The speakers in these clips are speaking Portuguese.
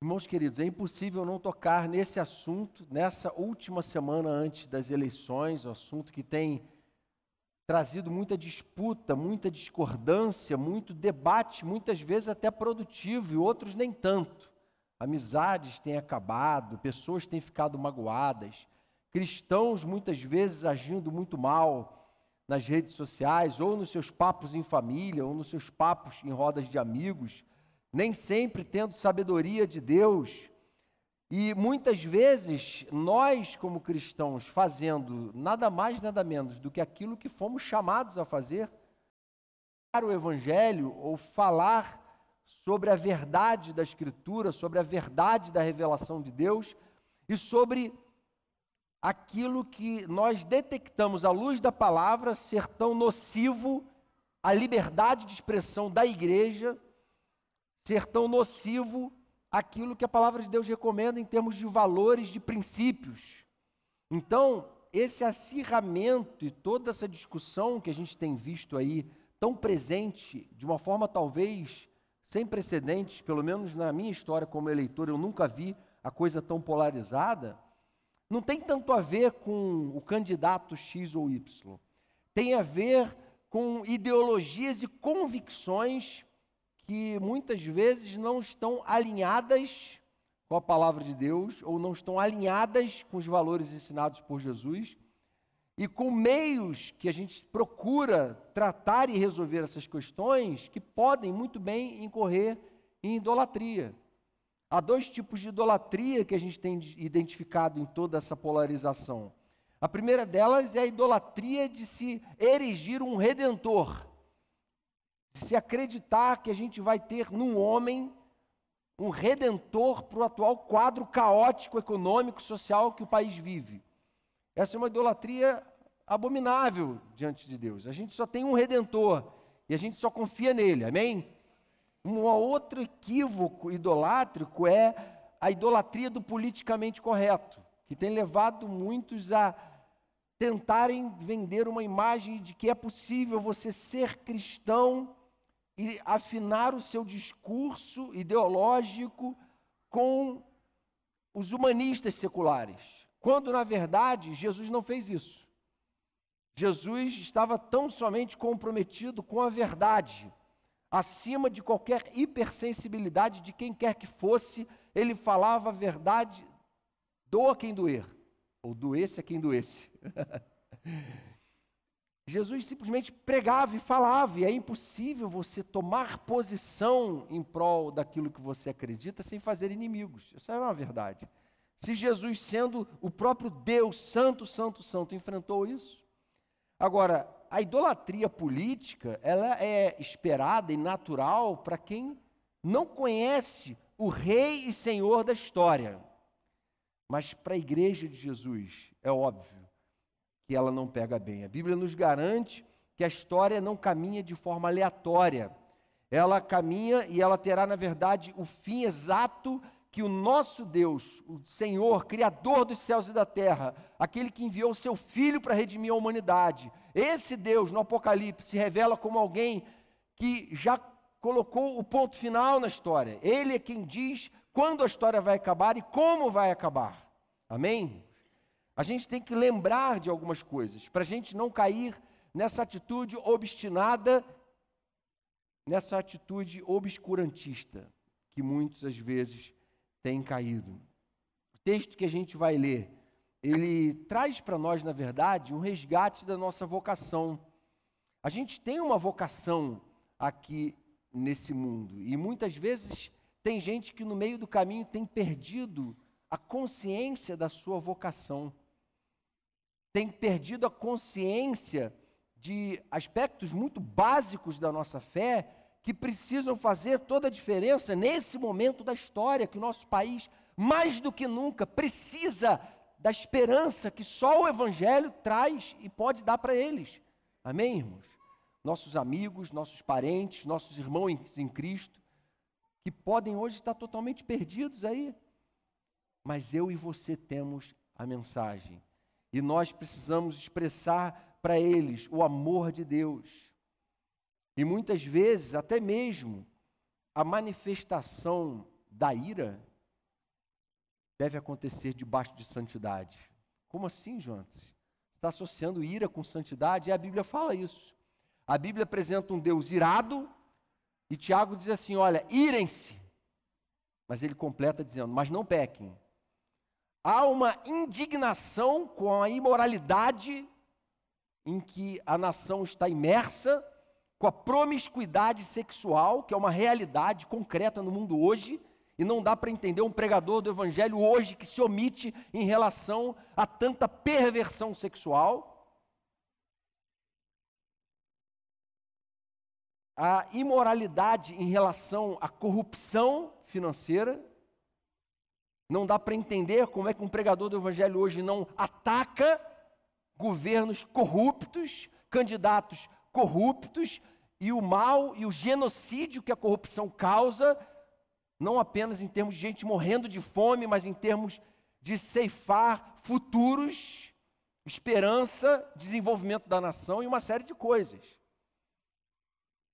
Irmãos queridos, é impossível não tocar nesse assunto, nessa última semana antes das eleições, um assunto que tem trazido muita disputa, muita discordância, muito debate, muitas vezes até produtivo, e outros nem tanto. Amizades têm acabado, pessoas têm ficado magoadas, cristãos muitas vezes agindo muito mal nas redes sociais, ou nos seus papos em família, ou nos seus papos em rodas de amigos, nem sempre tendo sabedoria de Deus. E muitas vezes nós, como cristãos, fazendo nada mais, nada menos do que aquilo que fomos chamados a fazer, o Evangelho, ou falar sobre a verdade da Escritura, sobre a verdade da revelação de Deus, e sobre aquilo que nós detectamos à luz da palavra ser tão nocivo à liberdade de expressão da igreja, ser tão nocivo aquilo que a palavra de Deus recomenda em termos de valores, de princípios. Então, esse acirramento e toda essa discussão que a gente tem visto aí, tão presente, de uma forma talvez sem precedentes, pelo menos na minha história como eleitor, eu nunca vi a coisa tão polarizada, não tem tanto a ver com o candidato X ou Y. Tem a ver com ideologias e convicções que muitas vezes não estão alinhadas com a palavra de Deus, ou não estão alinhadas com os valores ensinados por Jesus, e com meios que a gente procura tratar e resolver essas questões, que podem muito bem incorrer em idolatria. Há dois tipos de idolatria que a gente tem identificado em toda essa polarização. A primeira delas é a idolatria de se erigir um redentor, de se acreditar que a gente vai ter num homem um redentor para o atual quadro caótico, econômico, social que o país vive. Essa é uma idolatria abominável diante de Deus. A gente só tem um redentor e a gente só confia nele, amém? Um outro equívoco idolátrico é a idolatria do politicamente correto, que tem levado muitos a tentarem vender uma imagem de que é possível você ser cristão e afinar o seu discurso ideológico com os humanistas seculares, quando na verdade Jesus não fez isso. Jesus estava tão somente comprometido com a verdade, acima de qualquer hipersensibilidade de quem quer que fosse. Ele falava a verdade, doa quem doer, ou doesse a quem doesse. Jesus simplesmente pregava e falava, e é impossível você tomar posição em prol daquilo que você acredita sem fazer inimigos. Isso é uma verdade. Se Jesus, sendo o próprio Deus, santo, santo, santo, enfrentou isso. Agora, a idolatria política, ela é esperada e natural para quem não conhece o Rei e Senhor da história. Mas para a igreja de Jesus, é óbvio que ela não pega bem. A Bíblia nos garante que a história não caminha de forma aleatória. Ela caminha e ela terá, na verdade, o fim exato que o nosso Deus, o Senhor, Criador dos céus e da terra, aquele que enviou o seu Filho para redimir a humanidade, esse Deus, no Apocalipse, se revela como alguém que já colocou o ponto final na história. Ele é quem diz quando a história vai acabar e como vai acabar. Amém? A gente tem que lembrar de algumas coisas, para a gente não cair nessa atitude obstinada, nessa atitude obscurantista, que muitas às vezes têm caído. O texto que a gente vai ler, ele traz para nós, na verdade, um resgate da nossa vocação. A gente tem uma vocação aqui nesse mundo, e muitas vezes tem gente que no meio do caminho tem perdido a consciência da sua vocação. Tem perdido a consciência de aspectos muito básicos da nossa fé que precisam fazer toda a diferença nesse momento da história, que o nosso país, mais do que nunca, precisa da esperança que só o Evangelho traz e pode dar para eles. Amém, irmãos? Nossos amigos, nossos parentes, nossos irmãos em Cristo, que podem hoje estar totalmente perdidos aí. Mas eu e você temos a mensagem. E nós precisamos expressar para eles o amor de Deus. E muitas vezes, até mesmo, a manifestação da ira deve acontecer debaixo de santidade. Como assim, Jonas? Você está associando ira com santidade? E a Bíblia fala isso. A Bíblia apresenta um Deus irado, e Tiago diz assim, olha, irem-se. Mas ele completa dizendo, mas não pequem. Há uma indignação com a imoralidade em que a nação está imersa, com a promiscuidade sexual, que é uma realidade concreta no mundo hoje, e não dá para entender um pregador do Evangelho hoje que se omite em relação a tanta perversão sexual. A imoralidade em relação à corrupção financeira. Não dá para entender como é que um pregador do Evangelho hoje não ataca governos corruptos, candidatos corruptos, e o mal e o genocídio que a corrupção causa, não apenas em termos de gente morrendo de fome, mas em termos de ceifar futuros, esperança, desenvolvimento da nação e uma série de coisas.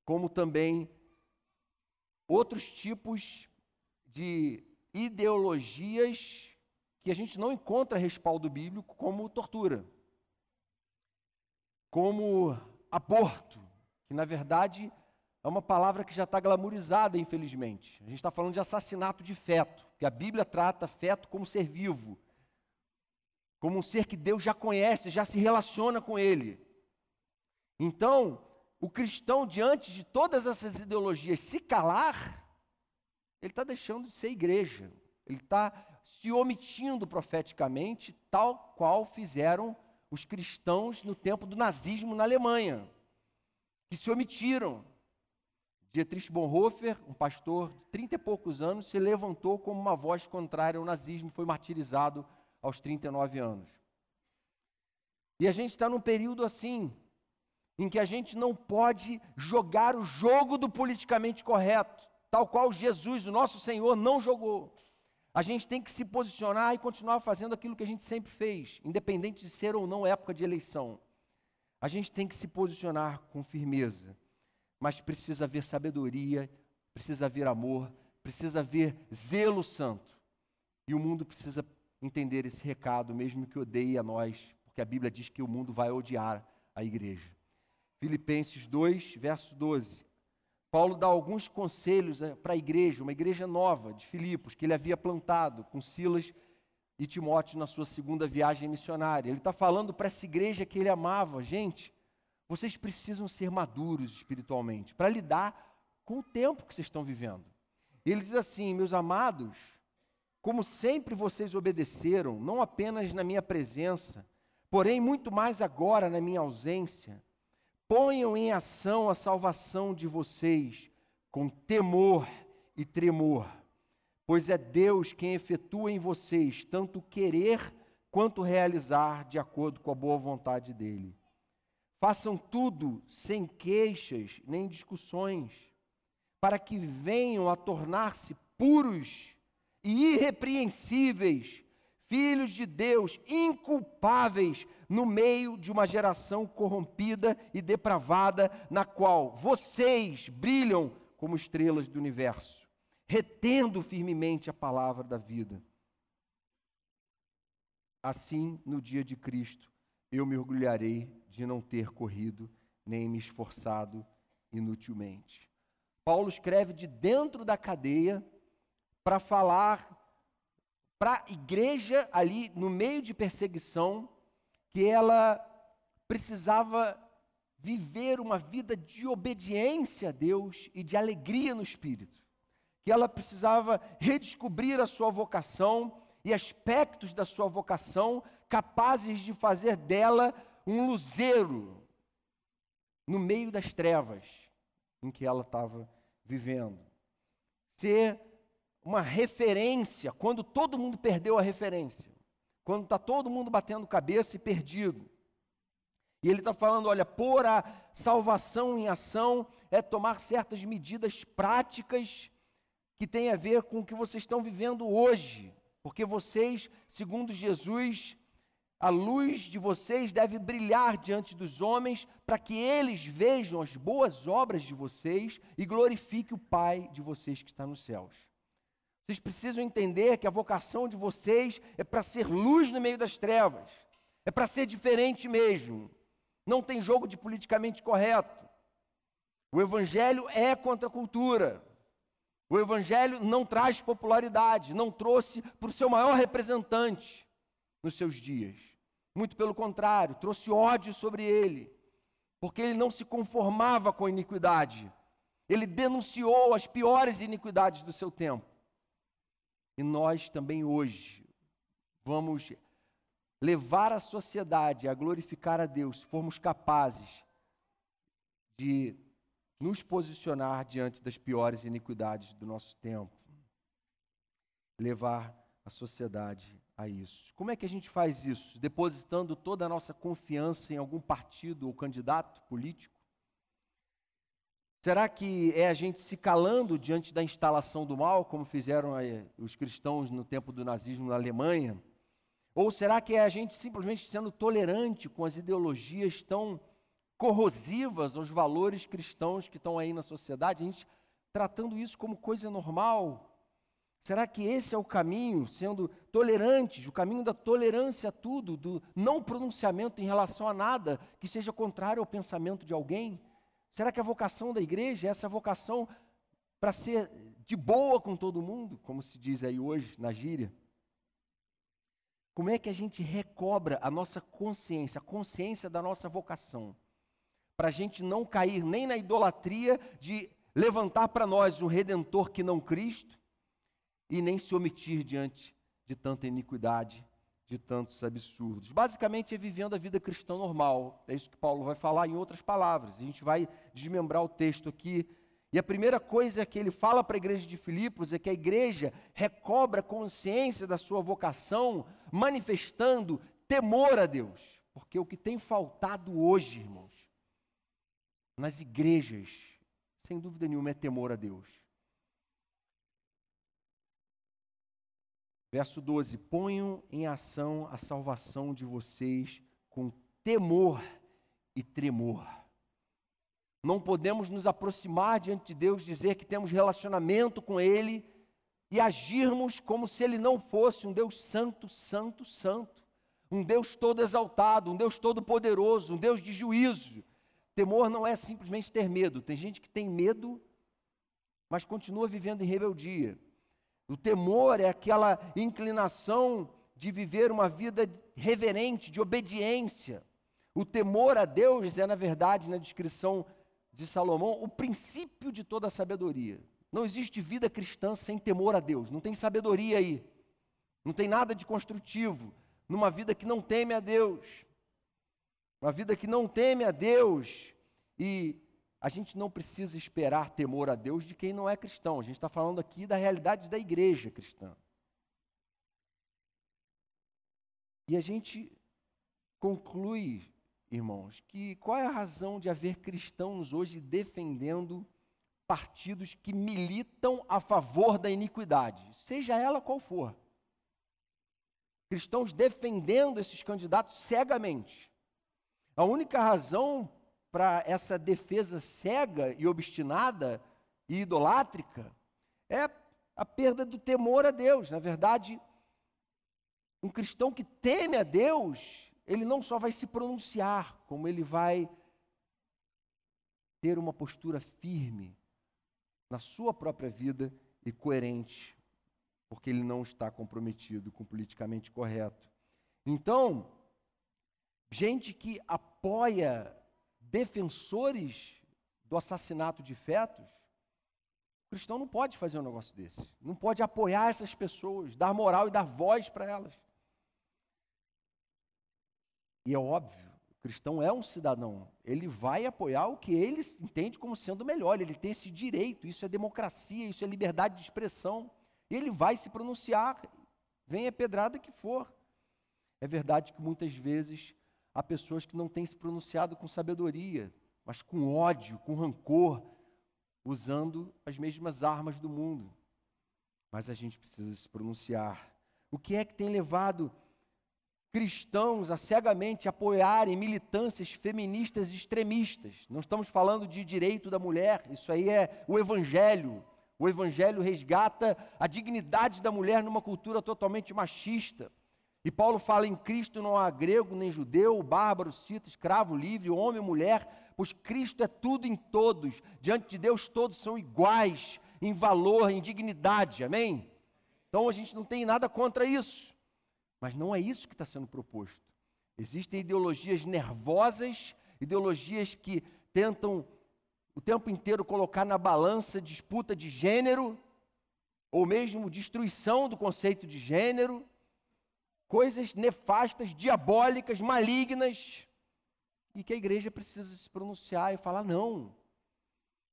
Como também outros tipos de ideologias que a gente não encontra respaldo bíblico, como tortura, como aborto, que na verdade é uma palavra que já está glamourizada, infelizmente. A gente está falando de assassinato de feto, que a Bíblia trata feto como ser vivo, como um ser que Deus já conhece, já se relaciona com ele. Então, o cristão, diante de todas essas ideologias, se calar, ele está deixando de ser igreja, ele está se omitindo profeticamente, tal qual fizeram os cristãos no tempo do nazismo na Alemanha, que se omitiram. Dietrich Bonhoeffer, um pastor de 30 e poucos anos, se levantou como uma voz contrária ao nazismo e foi martirizado aos 39 anos. E a gente está num período assim, em que a gente não pode jogar o jogo do politicamente correto, tal qual Jesus, o nosso Senhor, não jogou. A gente tem que se posicionar e continuar fazendo aquilo que a gente sempre fez, independente de ser ou não época de eleição. A gente tem que se posicionar com firmeza, mas precisa haver sabedoria, precisa haver amor, precisa haver zelo santo. E o mundo precisa entender esse recado, mesmo que odeie a nós, porque a Bíblia diz que o mundo vai odiar a igreja. Filipenses 2, verso 12. Paulo dá alguns conselhos para a igreja, uma igreja nova de Filipos, que ele havia plantado com Silas e Timóteo na sua segunda viagem missionária. Ele está falando para essa igreja que ele amava. Gente, vocês precisam ser maduros espiritualmente para lidar com o tempo que vocês estão vivendo. Ele diz assim, meus amados, como sempre vocês obedeceram, não apenas na minha presença, porém muito mais agora na minha ausência, ponham em ação a salvação de vocês com temor e tremor, pois é Deus quem efetua em vocês tanto querer quanto realizar de acordo com a boa vontade dele. Façam tudo sem queixas nem discussões, para que venham a tornar-se puros e irrepreensíveis, filhos de Deus, inculpáveis, no meio de uma geração corrompida e depravada, na qual vocês brilham como estrelas do universo, retendo firmemente a palavra da vida. Assim, no dia de Cristo, eu me orgulharei de não ter corrido, nem me esforçado inutilmente. Paulo escreve de dentro da cadeia para falar para a igreja ali no meio de perseguição, que ela precisava viver uma vida de obediência a Deus e de alegria no Espírito, que ela precisava redescobrir a sua vocação e aspectos da sua vocação capazes de fazer dela um luzeiro no meio das trevas em que ela estava vivendo. Ser uma referência quando todo mundo perdeu a referência, quando está todo mundo batendo cabeça e perdido. E ele está falando, olha, pôr a salvação em ação é tomar certas medidas práticas que têm a ver com o que vocês estão vivendo hoje, porque vocês, segundo Jesus, a luz de vocês deve brilhar diante dos homens para que eles vejam as boas obras de vocês e glorifiquem o Pai de vocês que está nos céus. Vocês precisam entender que a vocação de vocês é para ser luz no meio das trevas. É para ser diferente mesmo. Não tem jogo de politicamente correto. O Evangelho é contra a cultura. O Evangelho não traz popularidade, não trouxe para o seu maior representante nos seus dias. Muito pelo contrário, trouxe ódio sobre ele, porque ele não se conformava com a iniquidade. Ele denunciou as piores iniquidades do seu tempo. E nós também hoje vamos levar a sociedade a glorificar a Deus, se formos capazes de nos posicionar diante das piores iniquidades do nosso tempo. Levar a sociedade a isso. Como é que a gente faz isso? Depositando toda a nossa confiança em algum partido ou candidato político? Será que é a gente se calando diante da instalação do mal, como fizeram os cristãos no tempo do nazismo na Alemanha? Ou será que é a gente simplesmente sendo tolerante com as ideologias tão corrosivas aos valores cristãos que estão aí na sociedade, a gente tratando isso como coisa normal? Será que esse é o caminho, sendo tolerantes, o caminho da tolerância a tudo, do não pronunciamento em relação a nada que seja contrário ao pensamento de alguém? Será que a vocação da igreja é essa vocação para ser de boa com todo mundo, como se diz aí hoje na gíria? Como é que a gente recobra a nossa consciência, a consciência da nossa vocação? Para a gente não cair nem na idolatria de levantar para nós um Redentor que não Cristo e nem se omitir diante de tanta iniquidade, de tantos absurdos. Basicamente é vivendo a vida cristã normal. É isso que Paulo vai falar em outras palavras. A gente vai desmembrar o texto aqui. E a primeira coisa que ele fala para a igreja de Filipos é que a igreja recobra consciência da sua vocação, manifestando temor a Deus. Porque o que tem faltado hoje, irmãos, nas igrejas, sem dúvida nenhuma, é temor a Deus. Verso 12: ponham em ação a salvação de vocês com temor e tremor. Não podemos nos aproximar diante de Deus, dizer que temos relacionamento com Ele e agirmos como se Ele não fosse um Deus santo, santo, santo. Um Deus todo exaltado, um Deus todo poderoso, um Deus de juízo. Temor não é simplesmente ter medo. Tem gente que tem medo, mas continua vivendo em rebeldia. O temor é aquela inclinação de viver uma vida reverente, de obediência. O temor a Deus é, na verdade, na descrição de Salomão, o princípio de toda a sabedoria. Não existe vida cristã sem temor a Deus. Não tem sabedoria aí. Não tem nada de construtivo numa vida que não teme a Deus. Uma vida que não teme a Deus. E a gente não precisa esperar temor a Deus de quem não é cristão. A gente está falando aqui da realidade da igreja cristã. E a gente conclui, irmãos, que qual é a razão de haver cristãos hoje defendendo partidos que militam a favor da iniquidade, seja ela qual for. Cristãos defendendo esses candidatos cegamente. A única razão para essa defesa cega e obstinada e idolátrica é a perda do temor a Deus. Na verdade, um cristão que teme a Deus, ele não só vai se pronunciar, como ele vai ter uma postura firme na sua própria vida e coerente, porque ele não está comprometido com o politicamente correto. Então, gente que apoia defensores do assassinato de fetos, o cristão não pode fazer um negócio desse. Não pode apoiar essas pessoas, dar moral e dar voz para elas. E é óbvio, o cristão é um cidadão. Ele vai apoiar o que ele entende como sendo melhor. Ele tem esse direito, isso é democracia, isso é liberdade de expressão. E ele vai se pronunciar, venha a pedrada que for. É verdade que muitas vezes há pessoas que não têm se pronunciado com sabedoria, mas com ódio, com rancor, usando as mesmas armas do mundo. Mas a gente precisa se pronunciar. O que é que tem levado cristãos a cegamente apoiarem militâncias feministas extremistas? Não estamos falando de direito da mulher, isso aí é o evangelho. O Evangelho resgata a dignidade da mulher numa cultura totalmente machista. E Paulo fala: em Cristo não há grego nem judeu, bárbaro, cita, escravo, livre, homem ou mulher, pois Cristo é tudo em todos. Diante de Deus todos são iguais em valor, em dignidade. Amém? Então a gente não tem nada contra isso. Mas não é isso que está sendo proposto. Existem ideologias nervosas, ideologias que tentam o tempo inteiro colocar na balança disputa de gênero, ou mesmo destruição do conceito de gênero, coisas nefastas, diabólicas, malignas, e que a igreja precisa se pronunciar e falar: não,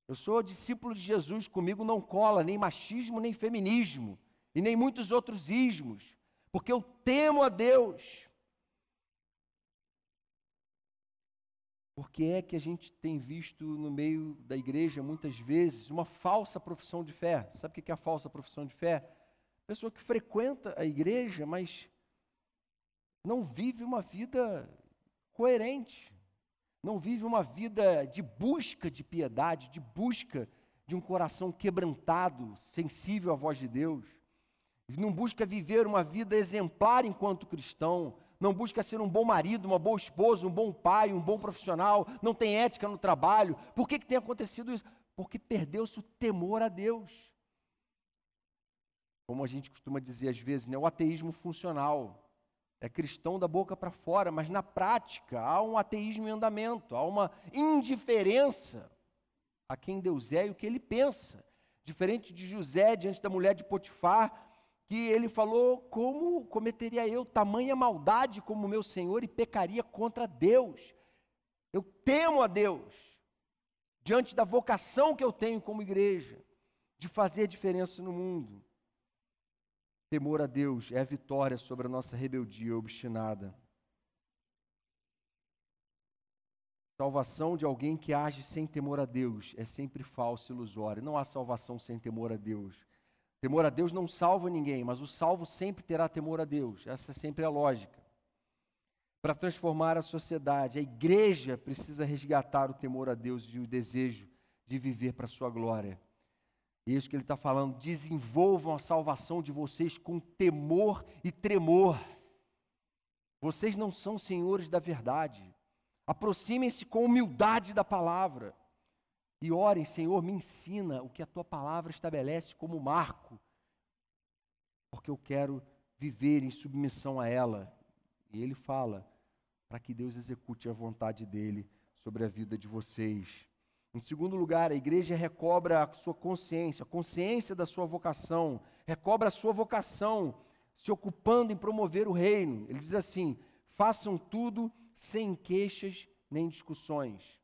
eu sou discípulo de Jesus, comigo não cola nem machismo, nem feminismo, e nem muitos outros ismos, porque eu temo a Deus. Por que é que a gente tem visto no meio da igreja, muitas vezes, uma falsa profissão de fé? Sabe o que é a falsa profissão de fé? Pessoa que frequenta a igreja, mas não vive uma vida coerente, não vive uma vida de busca de piedade, de busca de um coração quebrantado, sensível à voz de Deus. Não busca viver uma vida exemplar enquanto cristão, não busca ser um bom marido, uma boa esposa, um bom pai, um bom profissional, não tem ética no trabalho. Por que tem acontecido isso? Porque perdeu-se o temor a Deus. Como a gente costuma dizer às vezes, né? O ateísmo funcional. É cristão da boca para fora, mas na prática há um ateísmo em andamento, há uma indiferença a quem Deus é e o que ele pensa. Diferente de José diante da mulher de Potifar, que ele falou: como cometeria eu tamanha maldade como meu Senhor e pecaria contra Deus? Eu temo a Deus, diante da vocação que eu tenho como igreja, de fazer diferença no mundo. Temor a Deus é a vitória sobre a nossa rebeldia obstinada. Salvação de alguém que age sem temor a Deus é sempre falso e ilusório. Não há salvação sem temor a Deus. Temor a Deus não salva ninguém, mas o salvo sempre terá temor a Deus. Essa sempre é a lógica. Para transformar a sociedade, a igreja precisa resgatar o temor a Deus e o desejo de viver para a sua glória. E é isso que ele está falando: desenvolvam a salvação de vocês com temor e tremor. Vocês não são senhores da verdade. Aproximem-se com humildade da palavra. E orem: Senhor, me ensina o que a tua palavra estabelece como marco, porque eu quero viver em submissão a ela. E ele fala, para que Deus execute a vontade dele sobre a vida de vocês. Em segundo lugar, a igreja recobra a sua consciência, a consciência da sua vocação, recobra a sua vocação, se ocupando em promover o reino. Ele diz assim: façam tudo sem queixas nem discussões.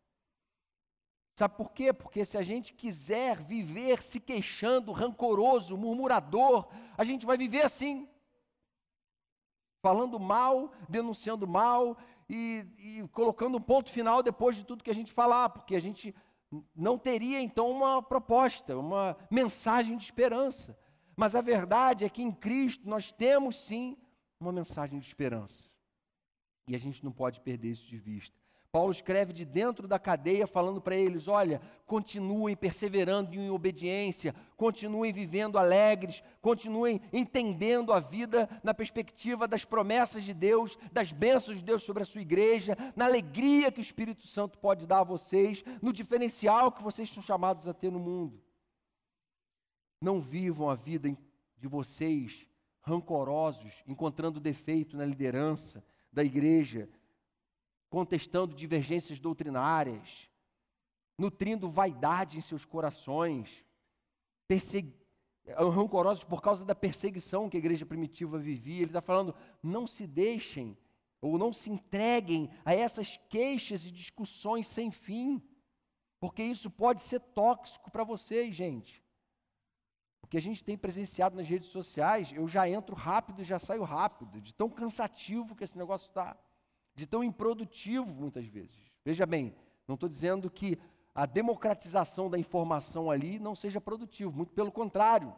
Sabe por quê? Porque se a gente quiser viver se queixando, rancoroso, murmurador, a gente vai viver assim. Falando mal, denunciando mal e colocando um ponto final depois de tudo que a gente falar, porque a gente não teria então uma proposta, uma mensagem de esperança. Mas a verdade é que em Cristo nós temos sim uma mensagem de esperança. E a gente não pode perder isso de vista. Paulo escreve de dentro da cadeia falando para eles: olha, continuem perseverando em obediência, continuem vivendo alegres, continuem entendendo a vida na perspectiva das promessas de Deus, das bênçãos de Deus sobre a sua igreja, na alegria que o Espírito Santo pode dar a vocês, no diferencial que vocês são chamados a ter no mundo. Não vivam a vida de vocês rancorosos, encontrando defeito na liderança da igreja, contestando divergências doutrinárias, nutrindo vaidade em seus corações, rancorosos por causa da perseguição que a igreja primitiva vivia. Ele está falando: não se deixem ou não se entreguem a essas queixas e discussões sem fim, porque isso pode ser tóxico para vocês, gente. O que a gente tem presenciado nas redes sociais, eu já entro rápido e já saio rápido, de tão cansativo que esse negócio está, de tão improdutivo muitas vezes. Veja bem, não estou dizendo que a democratização da informação ali não seja produtivo, muito pelo contrário.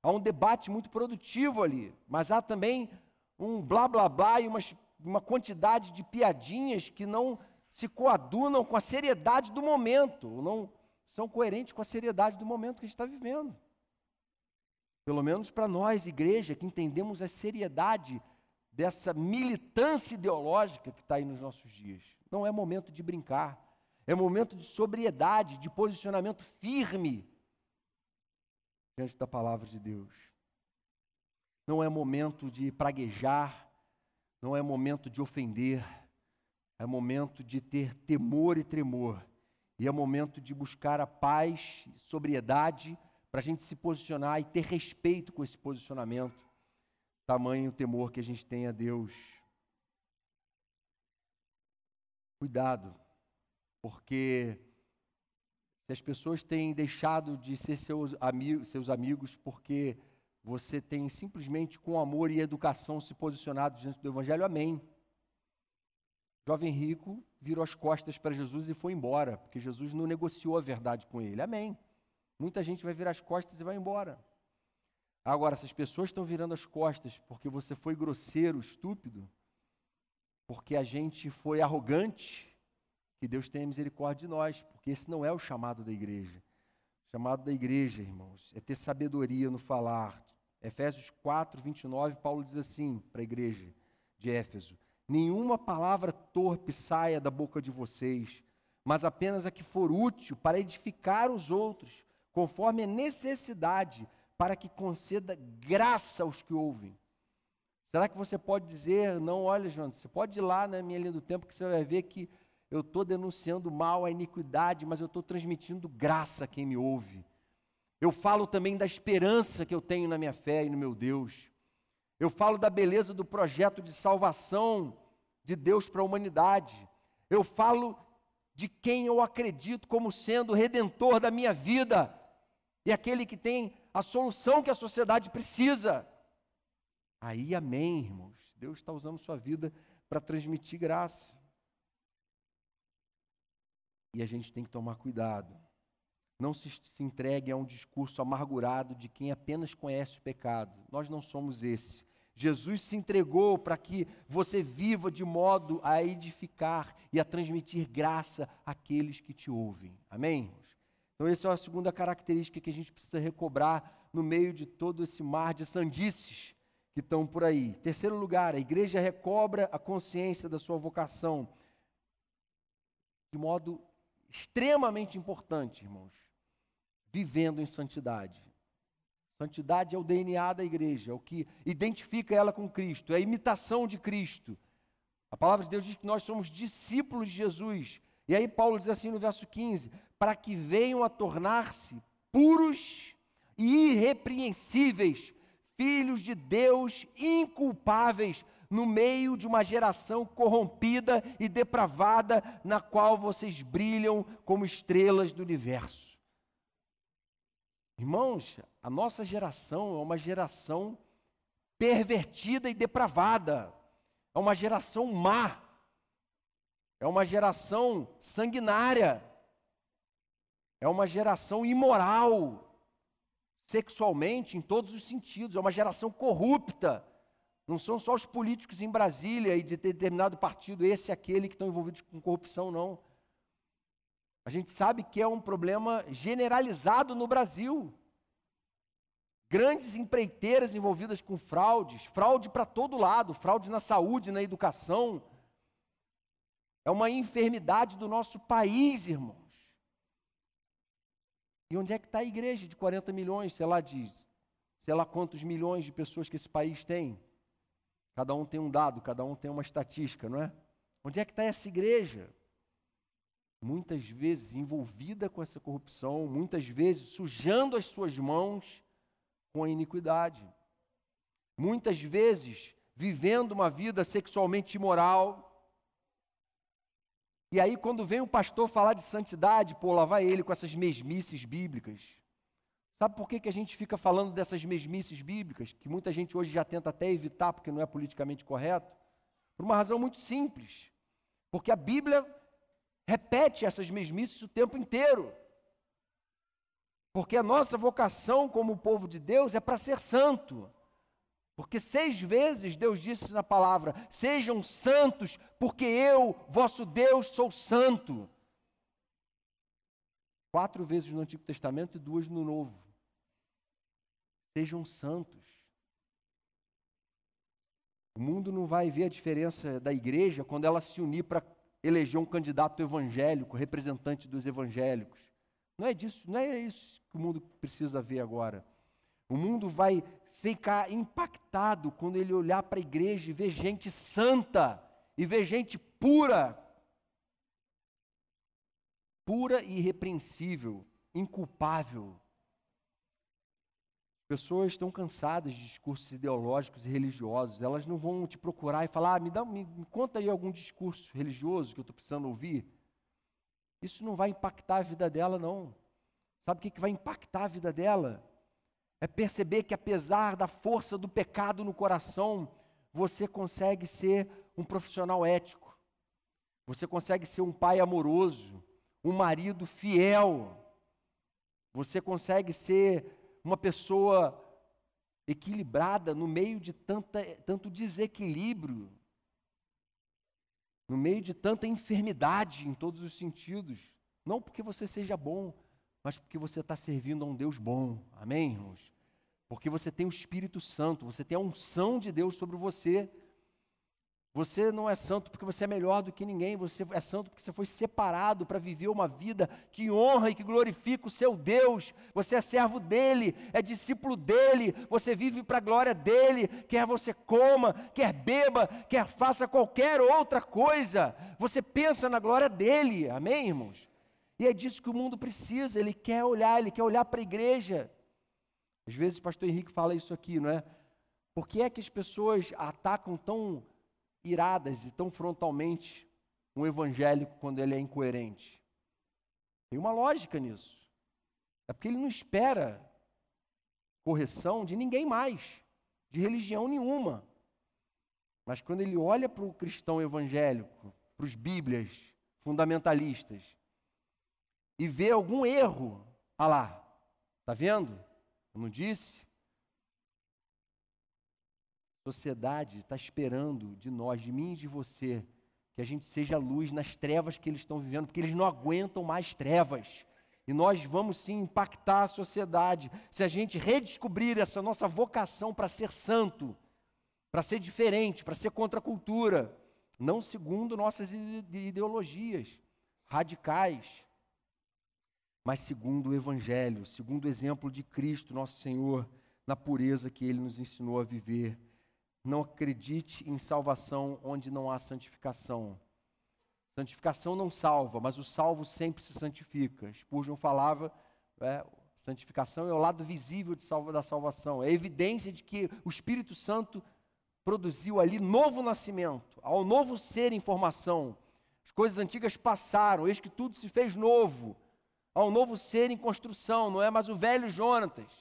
Há um debate muito produtivo ali, mas há também um blá blá blá e uma quantidade de piadinhas que não se coadunam com a seriedade do momento, não são coerentes com a seriedade do momento que a gente está vivendo. Pelo menos para nós, igreja, que entendemos a seriedade dessa militância ideológica que está aí nos nossos dias. Não é momento de brincar, é momento de sobriedade, de posicionamento firme diante da palavra de Deus. Não é momento de praguejar, não é momento de ofender, é momento de ter temor e tremor, e é momento de buscar a paz e sobriedade para a gente se posicionar e ter respeito com esse posicionamento, tamanho o temor que a gente tem a Deus. Cuidado, porque se as pessoas têm deixado de ser seus amigos porque você tem simplesmente com amor e educação se posicionado diante do Evangelho, amém. Jovem rico virou as costas para Jesus e foi embora, porque Jesus não negociou a verdade com ele, amém. Muita gente vai virar as costas e vai embora. Agora, se as pessoas estão virando as costas porque você foi grosseiro, estúpido, porque a gente foi arrogante, que Deus tenha misericórdia de nós, porque esse não é o chamado da igreja. O chamado da igreja, irmãos, é ter sabedoria no falar. Efésios 4, 29, Paulo diz assim para a igreja de Éfeso: nenhuma palavra torpe saia da boca de vocês, mas apenas a que for útil para edificar os outros, conforme a necessidade, para que conceda graça aos que ouvem. Será que você pode dizer, não, olha, João, você pode ir lá na minha linha do tempo que você vai ver que eu estou denunciando mal, a iniquidade, mas eu estou transmitindo graça a quem me ouve. Eu falo também da esperança que eu tenho na minha fé e no meu Deus. Eu falo da beleza do projeto de salvação de Deus para a humanidade. Eu falo de quem eu acredito como sendo o redentor da minha vida e aquele que tem a solução que a sociedade precisa. Aí, amém, irmãos. Deus está usando sua vida para transmitir graça. E a gente tem que tomar cuidado. Não se entregue a um discurso amargurado de quem apenas conhece o pecado. Nós não somos esse. Jesus se entregou para que você viva de modo a edificar e a transmitir graça àqueles que te ouvem. Amém, irmãos? Então essa é a segunda característica que a gente precisa recobrar no meio de todo esse mar de sandices que estão por aí. Terceiro lugar, a igreja recobra a consciência da sua vocação de modo extremamente importante, irmãos, vivendo em santidade. Santidade é o DNA da igreja, é o que identifica ela com Cristo, é a imitação de Cristo. A palavra de Deus diz que nós somos discípulos de Jesus. E aí Paulo diz assim no verso 15, para que venham a tornar-se puros e irrepreensíveis, filhos de Deus inculpáveis, no meio de uma geração corrompida e depravada, na qual vocês brilham como estrelas do universo. Irmãos, a nossa geração é uma geração pervertida e depravada, é uma geração má, é uma geração sanguinária, é uma geração imoral, sexualmente, em todos os sentidos, é uma geração corrupta. Não são só os políticos em Brasília e de determinado partido, esse e aquele, que estão envolvidos com corrupção, não. A gente sabe que é um problema generalizado no Brasil. Grandes empreiteiras envolvidas com fraudes, fraude para todo lado, fraude na saúde, na educação. É uma enfermidade do nosso país, irmãos. E onde é que está a igreja de 40 milhões, sei lá quantos milhões de pessoas que esse país tem? Cada um tem um dado, cada um tem uma estatística, não é? Onde é que está essa igreja? Muitas vezes envolvida com essa corrupção, muitas vezes sujando as suas mãos com a iniquidade. Muitas vezes vivendo uma vida sexualmente imoral. E aí quando vem o pastor falar de santidade, pô, lá vai ele com essas mesmices bíblicas. Sabe por que a gente fica falando dessas mesmices bíblicas, que muita gente hoje já tenta até evitar, porque não é politicamente correto? Por uma razão muito simples. Porque a Bíblia repete essas mesmices o tempo inteiro. Porque a nossa vocação como povo de Deus é para ser santo. Porque 6 vezes Deus disse na palavra, sejam santos, porque eu, vosso Deus, sou santo. 4 vezes no Antigo Testamento e 2 no Novo. sejam santos. O mundo não vai ver a diferença da igreja quando ela se unir para eleger um candidato evangélico, representante dos evangélicos. Não é isso que o mundo precisa ver agora. O mundo vai ficar impactado quando ele olhar para a igreja e ver gente santa, e ver gente pura e irrepreensível, inculpável. Pessoas estão cansadas de discursos ideológicos e religiosos. Elas não vão te procurar e falar, me conta aí algum discurso religioso que eu estou precisando ouvir. Isso não vai impactar a vida dela, não. Sabe o que vai impactar a vida dela? É perceber que apesar da força do pecado no coração, você consegue ser um profissional ético. Você consegue ser um pai amoroso, um marido fiel. Você consegue ser uma pessoa equilibrada no meio de tanto desequilíbrio, no meio de tanta enfermidade em todos os sentidos. Não porque você seja bom, mas porque você está servindo a um Deus bom. Amém, irmãos? Porque você tem o Espírito Santo, você tem a unção de Deus sobre você. Você não é santo porque você é melhor do que ninguém, você é santo porque você foi separado para viver uma vida que honra e que glorifica o seu Deus. Você é servo dele, é discípulo dele, você vive para a glória dele, quer você coma, quer beba, quer faça qualquer outra coisa. Você pensa na glória dele, amém, irmãos? E é disso que o mundo precisa, ele quer olhar para a igreja. Às vezes o pastor Henrique fala isso aqui, não é? Por que é que as pessoas atacam tão iradas e tão frontalmente um evangélico quando ele é incoerente? Tem uma lógica nisso. É porque ele não espera correção de ninguém mais, de religião nenhuma. Mas quando ele olha para o cristão evangélico, para os bíblias fundamentalistas, e vê algum erro, olha lá, está vendo? Eu não disse? A sociedade está esperando de nós, de mim e de você, que a gente seja luz nas trevas que eles estão vivendo, porque eles não aguentam mais trevas. E nós vamos sim impactar a sociedade, se a gente redescobrir essa nossa vocação para ser santo, para ser diferente, para ser contra a cultura, não segundo nossas ideologias radicais, mas segundo o Evangelho, segundo o exemplo de Cristo, nosso Senhor, na pureza que Ele nos ensinou a viver. Não acredite em salvação onde não há santificação. Santificação não salva, mas o salvo sempre se santifica. Spurgeon falava, santificação é o lado visível da salvação. É a evidência de que o Espírito Santo produziu ali novo nascimento, ao novo ser em formação. As coisas antigas passaram, eis que tudo se fez novo. Há um novo ser em construção, não é mais o velho Jonatas.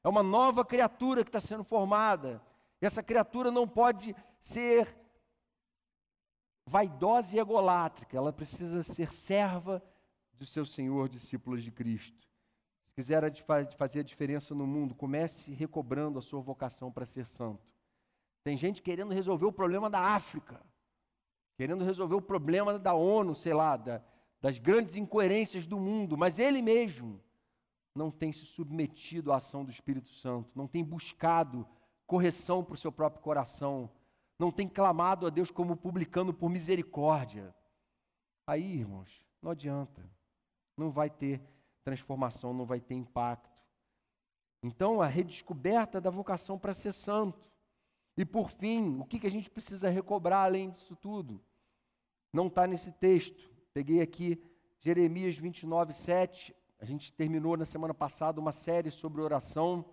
É uma nova criatura que está sendo formada. E essa criatura não pode ser vaidosa e egolátrica, ela precisa ser serva do seu Senhor, discípulos de Cristo. Se quiser fazer a diferença no mundo, comece recobrando a sua vocação para ser santo. Tem gente querendo resolver o problema da África, querendo resolver o problema da ONU, sei lá, das grandes incoerências do mundo, mas ele mesmo não tem se submetido à ação do Espírito Santo, não tem buscado correção para o seu próprio coração, não tem clamado a Deus como publicano por misericórdia. Aí, irmãos, não adianta, não vai ter transformação, não vai ter impacto. Então, a redescoberta da vocação para ser santo. E por fim, o que a gente precisa recobrar além disso tudo? Não está nesse texto. Peguei aqui Jeremias 29, 7. A gente terminou na semana passada uma série sobre oração.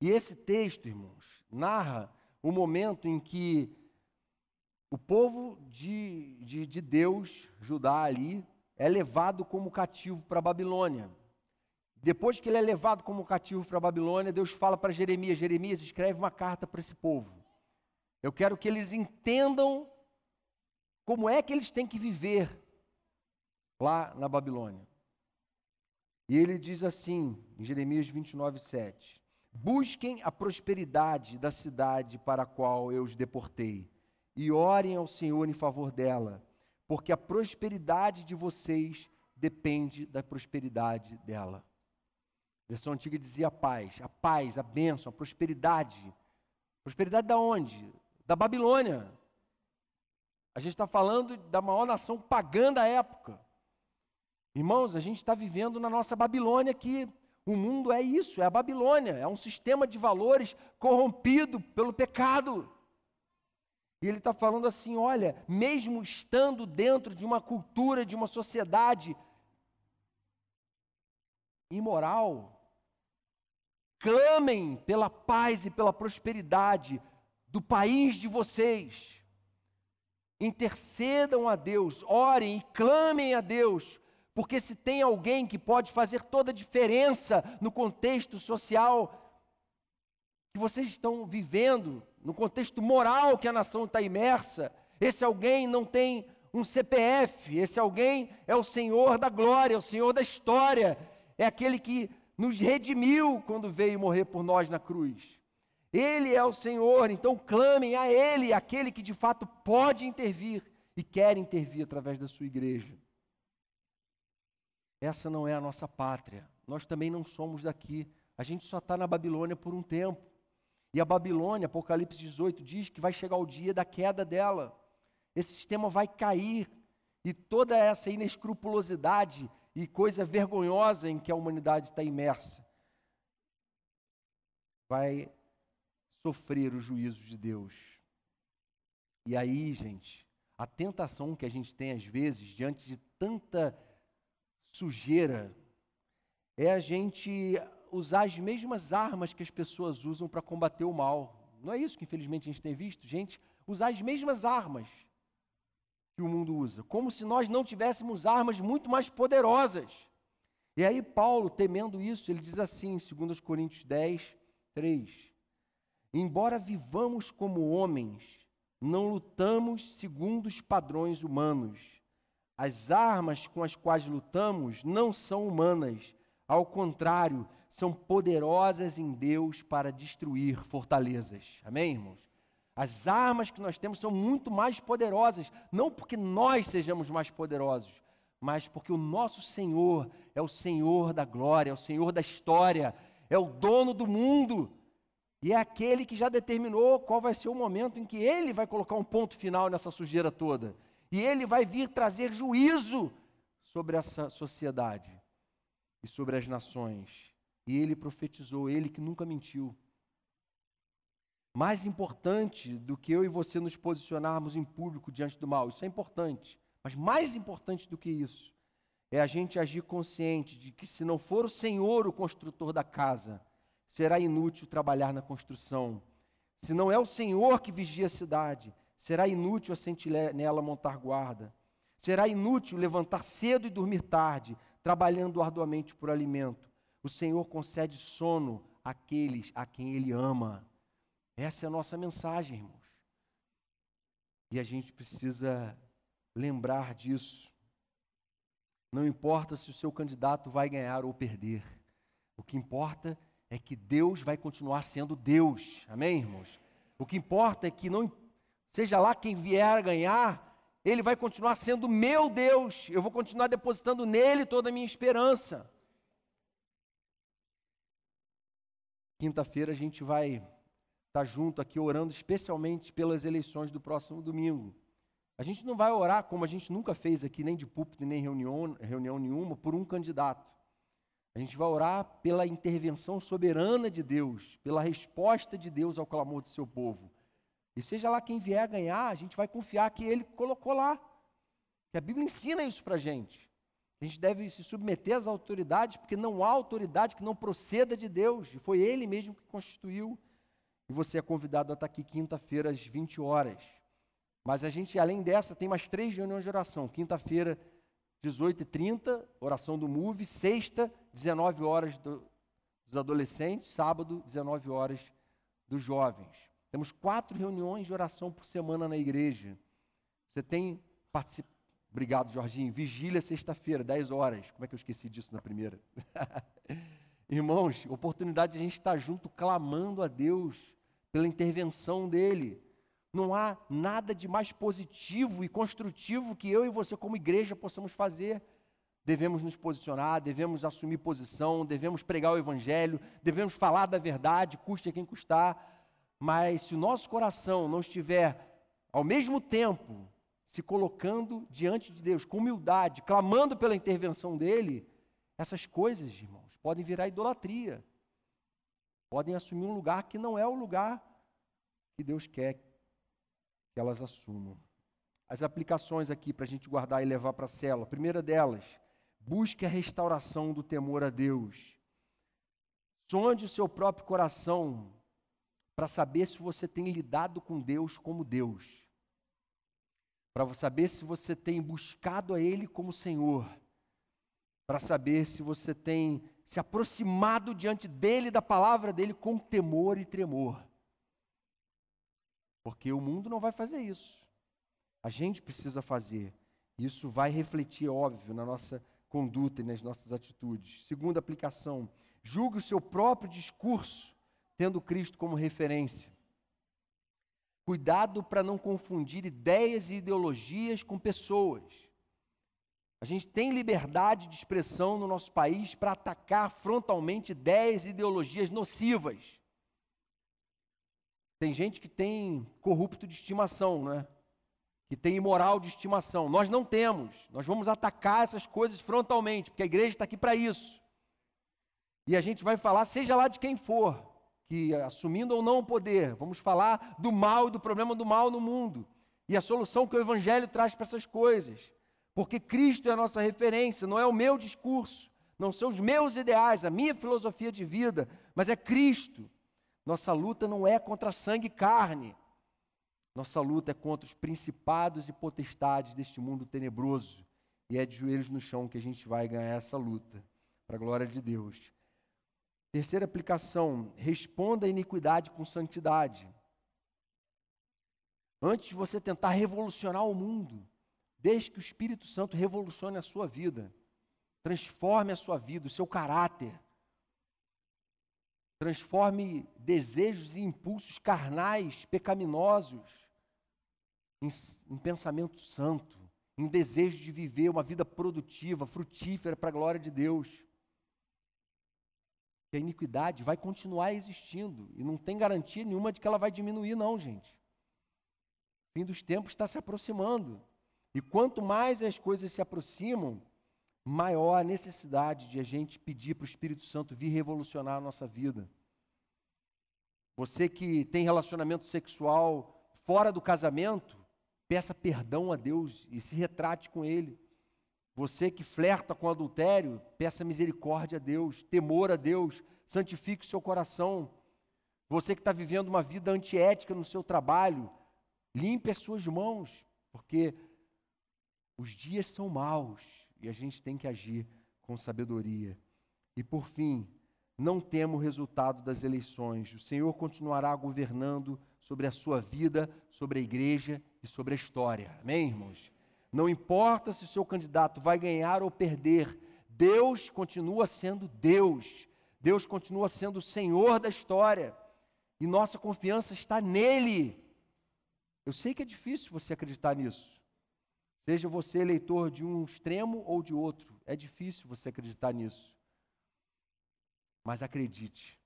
E esse texto, irmãos, narra o momento em que o povo de Deus, Judá ali, é levado como cativo para a Babilônia. Depois que ele é levado como cativo para a Babilônia, Deus fala para Jeremias, Jeremias, escreve uma carta para esse povo. Eu quero que eles entendam como é que eles têm que viver lá na Babilônia. E ele diz assim, em Jeremias 29, 7, busquem a prosperidade da cidade para a qual eu os deportei, e orem ao Senhor em favor dela, porque a prosperidade de vocês depende da prosperidade dela. A versão antiga dizia a paz, a bênção, a prosperidade. Prosperidade da onde? Da Babilônia. A gente está falando da maior nação pagã da época. Irmãos, a gente está vivendo na nossa Babilônia aqui. O mundo é isso, é a Babilônia. É um sistema de valores corrompido pelo pecado. E ele está falando assim, olha, mesmo estando dentro de uma cultura, de uma sociedade imoral, clamem pela paz e pela prosperidade do país de vocês. Intercedam a Deus, orem e clamem a Deus, porque se tem alguém que pode fazer toda a diferença no contexto social que vocês estão vivendo, no contexto moral que a nação está imersa, esse alguém não tem um CPF, esse alguém é o Senhor da glória, é o Senhor da história, é aquele que nos redimiu quando veio morrer por nós na cruz. Ele é o Senhor, então clamem a Ele, aquele que de fato pode intervir e quer intervir através da sua igreja. Essa não é a nossa pátria, nós também não somos daqui, a gente só está na Babilônia por um tempo. E a Babilônia, Apocalipse 18, diz que vai chegar o dia da queda dela. Esse sistema vai cair e toda essa inescrupulosidade e coisa vergonhosa em que a humanidade está imersa vai sofrer os juízos de Deus. E aí, gente, a tentação que a gente tem às vezes, diante de tanta sujeira, é a gente usar as mesmas armas que as pessoas usam para combater o mal. Não é isso que infelizmente a gente tem visto? Gente, usar as mesmas armas que o mundo usa, como se nós não tivéssemos armas muito mais poderosas. E aí Paulo, temendo isso, ele diz assim, em 2 Coríntios 10, 3, embora vivamos como homens, não lutamos segundo os padrões humanos. As armas com as quais lutamos não são humanas, ao contrário, são poderosas em Deus para destruir fortalezas. Amém, irmãos? As armas que nós temos são muito mais poderosas, não porque nós sejamos mais poderosos, mas porque o nosso Senhor é o Senhor da glória, é o Senhor da história, é o dono do mundo, e é aquele que já determinou qual vai ser o momento em que Ele vai colocar um ponto final nessa sujeira toda, e Ele vai vir trazer juízo sobre essa sociedade e sobre as nações. E Ele profetizou, Ele que nunca mentiu. Mais importante do que eu e você nos posicionarmos em público diante do mal, isso é importante, mas mais importante do que isso, é a gente agir consciente de que se não for o Senhor o construtor da casa, será inútil trabalhar na construção. Se não é o Senhor que vigia a cidade, será inútil a sentinela montar guarda. Será inútil levantar cedo e dormir tarde, trabalhando arduamente por alimento. O Senhor concede sono àqueles a quem Ele ama. Essa é a nossa mensagem, irmãos. E a gente precisa lembrar disso. Não importa se o seu candidato vai ganhar ou perder. O que importa é que Deus vai continuar sendo Deus. Amém, irmãos? O que importa é que não seja lá quem vier a ganhar, Ele vai continuar sendo meu Deus. Eu vou continuar depositando nele toda a minha esperança. Quinta-feira a gente vai estar junto aqui orando especialmente pelas eleições do próximo domingo. A gente não vai orar como a gente nunca fez aqui, nem de púlpito, nem reunião nenhuma, por um candidato. A gente vai orar pela intervenção soberana de Deus, pela resposta de Deus ao clamor do seu povo. E seja lá quem vier a ganhar, a gente vai confiar que Ele colocou lá. Que a Bíblia ensina isso para a gente. A gente deve se submeter às autoridades, porque não há autoridade que não proceda de Deus. E foi Ele mesmo que constituiu. E você é convidado a estar aqui quinta-feira às 20 horas. Mas a gente, além dessa, tem mais 3 reuniões de oração. Quinta-feira, 18h30, oração do MOVE. Sexta, 19 horas dos adolescentes. Sábado, 19 horas dos jovens. Temos 4 reuniões de oração por semana na igreja. Você tem participado. Obrigado, Jorginho. Vigília, sexta-feira, 10 horas. Como é que eu esqueci disso na primeira? Irmãos, oportunidade de a gente estar junto, clamando a Deus pela intervenção dEle. Não há nada de mais positivo e construtivo que eu e você como igreja possamos fazer devemos nos posicionar, devemos assumir posição, devemos pregar o Evangelho, devemos falar da verdade, custe a quem custar, mas se o nosso coração não estiver, ao mesmo tempo, se colocando diante de Deus, com humildade, clamando pela intervenção dEle, essas coisas, irmãos, podem virar idolatria, podem assumir um lugar que não é o lugar que Deus quer que elas assumam. As aplicações aqui para a gente guardar e levar para a célula. A primeira delas, busque a restauração do temor a Deus. Sonde o seu próprio coração para saber se você tem lidado com Deus como Deus. Para saber se você tem buscado a Ele como Senhor. Para saber se você tem se aproximado diante dEle, da palavra dEle, com temor e tremor. Porque o mundo não vai fazer isso. A gente precisa fazer. Isso vai refletir, óbvio, na nossa conduta e nas nossas atitudes. Segunda aplicação, julgue o seu próprio discurso, tendo Cristo como referência. Cuidado para não confundir ideias e ideologias com pessoas. A gente tem liberdade de expressão no nosso país para atacar frontalmente ideias e ideologias nocivas. Tem gente que tem corrupto de estimação, né? Que tem imoral de estimação. Nós não temos. Nós vamos atacar essas coisas frontalmente, porque a igreja está aqui para isso. E a gente vai falar, seja lá de quem for, que assumindo ou não o poder, vamos falar do mal e do problema do mal no mundo. E a solução que o Evangelho traz para essas coisas. Porque Cristo é a nossa referência, não é o meu discurso, não são os meus ideais, a minha filosofia de vida, mas é Cristo. Nossa luta não é contra sangue e carne. Nossa luta é contra os principados e potestades deste mundo tenebroso. E é de joelhos no chão que a gente vai ganhar essa luta, para a glória de Deus. Terceira aplicação, responda à iniquidade com santidade. Antes de você tentar revolucionar o mundo, deixe que o Espírito Santo revolucione a sua vida. Transforme a sua vida, o seu caráter. Transforme desejos e impulsos carnais, pecaminosos, em pensamento santo, em desejo de viver uma vida produtiva, frutífera para a glória de Deus. Que a iniquidade vai continuar existindo e não tem garantia nenhuma de que ela vai diminuir, não, gente. O fim dos tempos está se aproximando. E quanto mais as coisas se aproximam, maior a necessidade de a gente pedir para o Espírito Santo vir revolucionar a nossa vida. Você que tem relacionamento sexual fora do casamento, peça perdão a Deus e se retrate com Ele. Você que flerta com adultério, peça misericórdia a Deus, temor a Deus, santifique o seu coração. Você que está vivendo uma vida antiética no seu trabalho, limpe as suas mãos, porque os dias são maus e a gente tem que agir com sabedoria. E por fim, não tema o resultado das eleições. O Senhor continuará governando sobre a sua vida, sobre a igreja e sobre a história. Amém, irmãos? Não importa se o seu candidato vai ganhar ou perder, Deus continua sendo Deus. Deus continua sendo o Senhor da história. E nossa confiança está nele. Eu sei que é difícil você acreditar nisso. Seja você eleitor de um extremo ou de outro, é difícil você acreditar nisso. Mas acredite.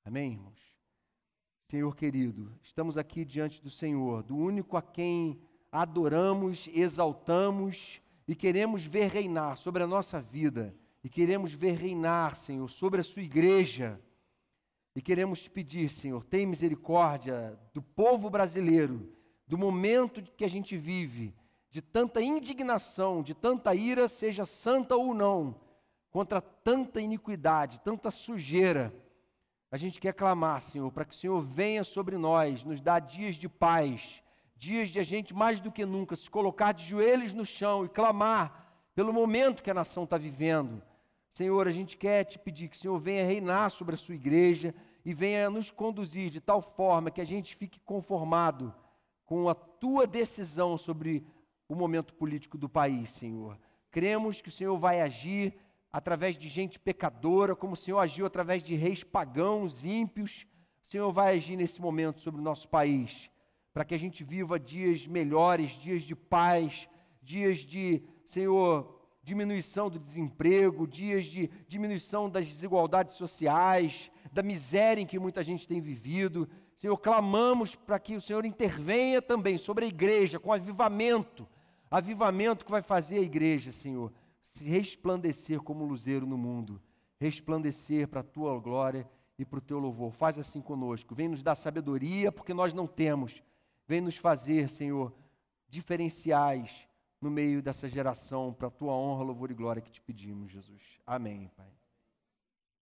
Amém, irmãos? Senhor querido, estamos aqui diante do Senhor, do único a quem adoramos, exaltamos e queremos ver reinar sobre a nossa vida. E queremos ver reinar, Senhor, sobre a sua igreja. E queremos te pedir, Senhor, tem misericórdia do povo brasileiro, do momento que a gente vive, de tanta indignação, de tanta ira, seja santa ou não, contra tanta iniquidade, tanta sujeira. A gente quer clamar, Senhor, para que o Senhor venha sobre nós, nos dá dias de paz, dias de a gente mais do que nunca se colocar de joelhos no chão e clamar pelo momento que a nação está vivendo. Senhor, a gente quer te pedir que o Senhor venha reinar sobre a sua igreja e venha nos conduzir de tal forma que a gente fique conformado com a tua decisão sobre o momento político do país, Senhor. Cremos que o Senhor vai agir através de gente pecadora, como o Senhor agiu através de reis pagãos, ímpios. O Senhor vai agir nesse momento sobre o nosso país, para que a gente viva dias melhores, dias de paz, dias de, Senhor, diminuição do desemprego, dias de diminuição das desigualdades sociais, da miséria em que muita gente tem vivido. Senhor, clamamos para que o Senhor intervenha também sobre a igreja, com avivamento que vai fazer a igreja, Senhor, se resplandecer como luzeiro no mundo, resplandecer para a Tua glória e para o Teu louvor. Faz assim conosco, vem nos dar sabedoria, porque nós não temos, vem nos fazer, Senhor, diferenciais no meio dessa geração, para a Tua honra, louvor e glória que te pedimos, Jesus. Amém, Pai.